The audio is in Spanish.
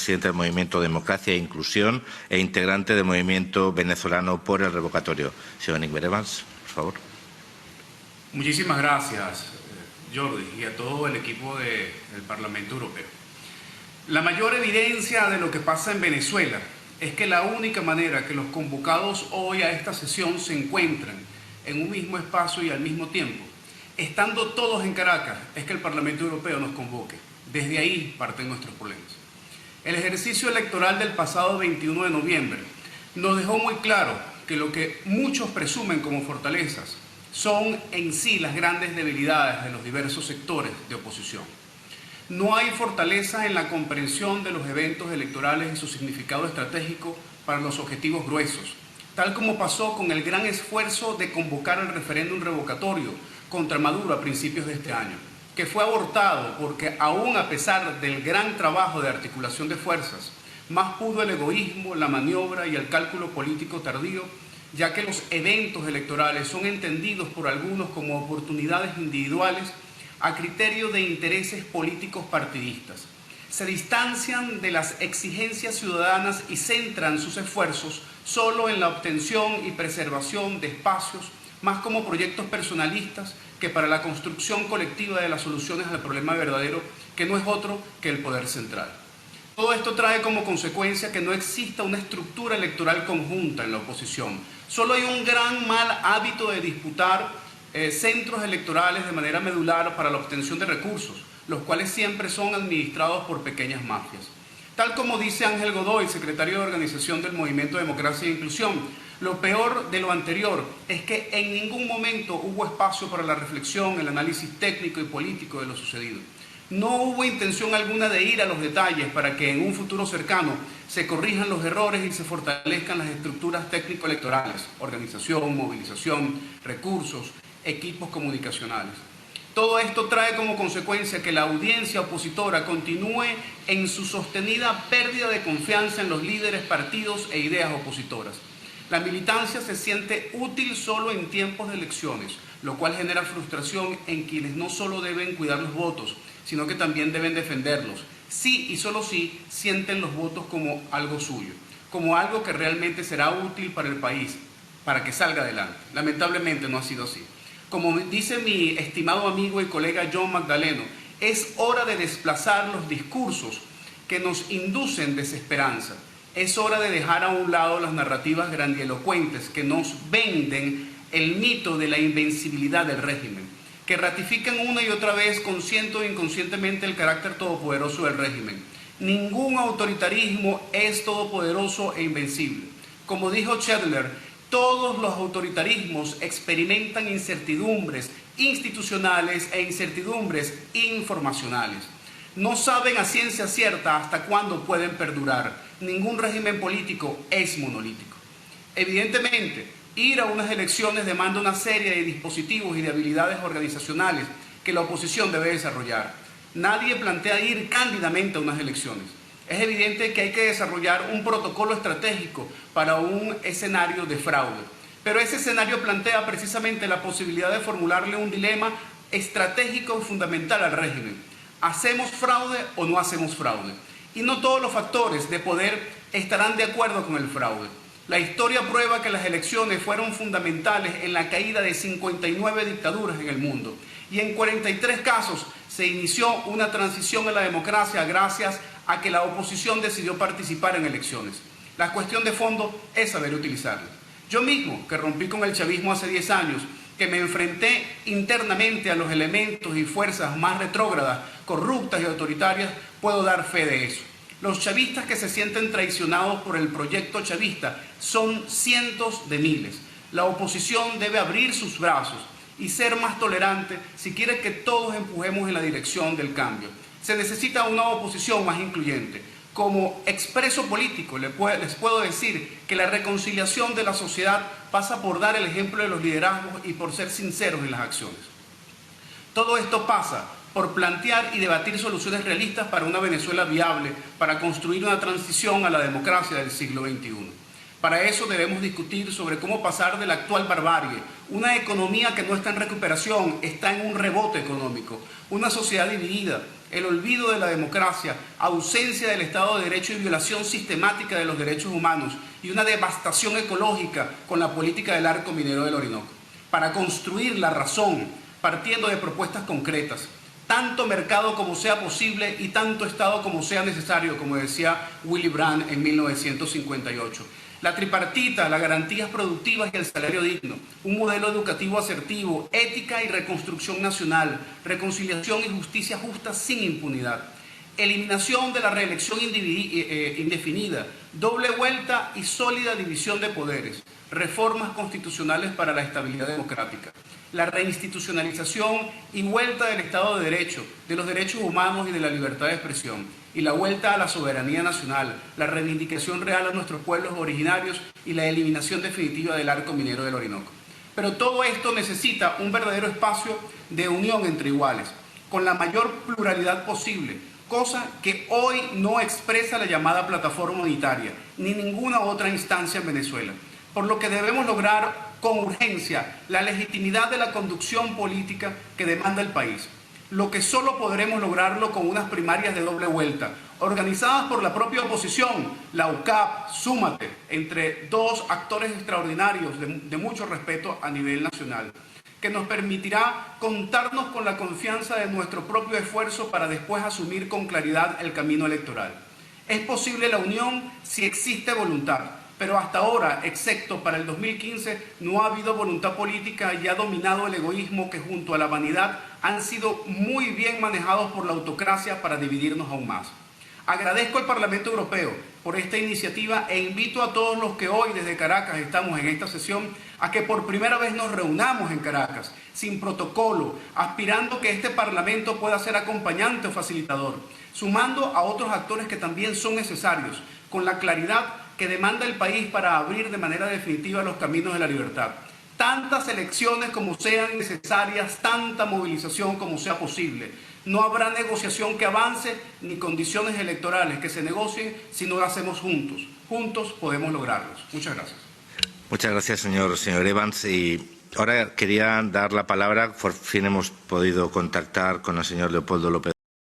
presidente del Movimiento Democracia e Inclusión e integrante del Movimiento Venezolano por el Revocatorio. Señor Engelbert Evans, por favor. Muchísimas gracias, Jordi, y a todo el equipo del Parlamento Europeo. La mayor evidencia de lo que pasa en Venezuela es que la única manera que los convocados hoy a esta sesión se encuentran en un mismo espacio y al mismo tiempo, estando todos en Caracas, es que el Parlamento Europeo nos convoque. Desde ahí parten nuestros problemas. El ejercicio electoral del pasado 21 de noviembre nos dejó muy claro que lo que muchos presumen como fortalezas son en sí las grandes debilidades de los diversos sectores de oposición. No hay fortaleza en la comprensión de los eventos electorales y su significado estratégico para los objetivos gruesos, tal como pasó con el gran esfuerzo de convocar el referéndum revocatorio contra Maduro a principios de este año, que fue abortado porque aún a pesar del gran trabajo de articulación de fuerzas, más pudo el egoísmo, la maniobra y el cálculo político tardío, ya que los eventos electorales son entendidos por algunos como oportunidades individuales a criterio de intereses políticos partidistas. Se distancian de las exigencias ciudadanas y centran sus esfuerzos solo en la obtención y preservación de espacios, más como proyectos personalistas que para la construcción colectiva de las soluciones al problema verdadero, que no es otro que el poder central. Todo esto trae como consecuencia que no exista una estructura electoral conjunta en la oposición. Solo hay un gran mal hábito de disputar centros electorales de manera medular para la obtención de recursos, los cuales siempre son administrados por pequeñas mafias. Tal como dice Ángel Godoy, secretario de Organización del Movimiento Democracia e Inclusión, lo peor de lo anterior es que en ningún momento hubo espacio para la reflexión, el análisis técnico y político de lo sucedido. No hubo intención alguna de ir a los detalles para que en un futuro cercano se corrijan los errores y se fortalezcan las estructuras técnico-electorales, organización, movilización, recursos, equipos comunicacionales. Todo esto trae como consecuencia que la audiencia opositora continúe en su sostenida pérdida de confianza en los líderes, partidos e ideas opositoras. La militancia se siente útil solo en tiempos de elecciones, lo cual genera frustración en quienes no solo deben cuidar los votos, sino que también deben defenderlos. Sí y solo sí sienten los votos como algo suyo, como algo que realmente será útil para el país, para que salga adelante. Lamentablemente no ha sido así. Como dice mi estimado amigo y colega John Magdaleno, es hora de desplazar los discursos que nos inducen desesperanza. Es hora de dejar a un lado las narrativas grandilocuentes que nos venden el mito de la invencibilidad del régimen, que ratifican una y otra vez consciente o inconscientemente el carácter todopoderoso del régimen. Ningún autoritarismo es todopoderoso e invencible. Como dijo Chandler, todos los autoritarismos experimentan incertidumbres institucionales e incertidumbres informacionales. No saben a ciencia cierta hasta cuándo pueden perdurar. Ningún régimen político es monolítico. Evidentemente, ir a unas elecciones demanda una serie de dispositivos y de habilidades organizacionales que la oposición debe desarrollar. Nadie plantea ir cándidamente a unas elecciones. Es evidente que hay que desarrollar un protocolo estratégico para un escenario de fraude. Pero ese escenario plantea precisamente la posibilidad de formularle un dilema estratégico y fundamental al régimen. ¿Hacemos fraude o no hacemos fraude? Y no todos los factores de poder estarán de acuerdo con el fraude. La historia prueba que las elecciones fueron fundamentales en la caída de 59 dictaduras en el mundo. Y en 43 casos se inició una transición a la democracia gracias a que la oposición decidió participar en elecciones. La cuestión de fondo es saber utilizarlas. Yo mismo, que rompí con el chavismo hace 10 años, que me enfrenté internamente a los elementos y fuerzas más retrógradas, corruptas y autoritarias, puedo dar fe de eso. Los chavistas que se sienten traicionados por el proyecto chavista son cientos de miles. La oposición debe abrir sus brazos y ser más tolerante si quiere que todos empujemos en la dirección del cambio. Se necesita una oposición más incluyente. Como expreso político les puedo decir que la reconciliación de la sociedad pasa por dar el ejemplo de los liderazgos y por ser sinceros en las acciones. Todo esto pasa por plantear y debatir soluciones realistas para una Venezuela viable, para construir una transición a la democracia del siglo XXI. Para eso debemos discutir sobre cómo pasar de la actual barbarie, una economía que no está en recuperación, está en un rebote económico, una sociedad dividida, el olvido de la democracia, ausencia del Estado de Derecho y violación sistemática de los derechos humanos y una devastación ecológica con la política del arco minero del Orinoco. Para construir la razón, partiendo de propuestas concretas, tanto mercado como sea posible y tanto Estado como sea necesario, como decía Willy Brandt en 1958. La tripartita, las garantías productivas y el salario digno, un modelo educativo asertivo, ética y reconstrucción nacional, reconciliación y justicia justa sin impunidad, eliminación de la reelección indefinida, doble vuelta y sólida división de poderes, reformas constitucionales para la estabilidad democrática, la reinstitucionalización y vuelta del Estado de Derecho, de los derechos humanos y de la libertad de expresión, y la vuelta a la soberanía nacional, la reivindicación real a nuestros pueblos originarios y la eliminación definitiva del arco minero del Orinoco. Pero todo esto necesita un verdadero espacio de unión entre iguales, con la mayor pluralidad posible, cosa que hoy no expresa la llamada plataforma unitaria, ni ninguna otra instancia en Venezuela. Por lo que debemos lograr con urgencia la legitimidad de la conducción política que demanda el país. Lo que solo podremos lograrlo con unas primarias de doble vuelta, organizadas por la propia oposición, la UCAP, Súmate, entre dos actores extraordinarios de mucho respeto a nivel nacional, que nos permitirá contarnos con la confianza de nuestro propio esfuerzo para después asumir con claridad el camino electoral. Es posible la unión si existe voluntad, pero hasta ahora, excepto para el 2015, no ha habido voluntad política y ha dominado el egoísmo que junto a la vanidad han sido muy bien manejados por la autocracia para dividirnos aún más. Agradezco al Parlamento Europeo por esta iniciativa e invito a todos los que hoy desde Caracas estamos en esta sesión a que por primera vez nos reunamos en Caracas, sin protocolo, aspirando que este Parlamento pueda ser acompañante o facilitador, sumando a otros actores que también son necesarios, con la claridad que demanda el país para abrir de manera definitiva los caminos de la libertad. Tantas elecciones como sean necesarias, tanta movilización como sea posible. No habrá negociación que avance ni condiciones electorales que se negocien si no lo hacemos juntos. Juntos podemos lograrlos. Muchas gracias. Muchas gracias, señor Evans. Y ahora quería dar la palabra, por fin hemos podido contactar con el señor Leopoldo López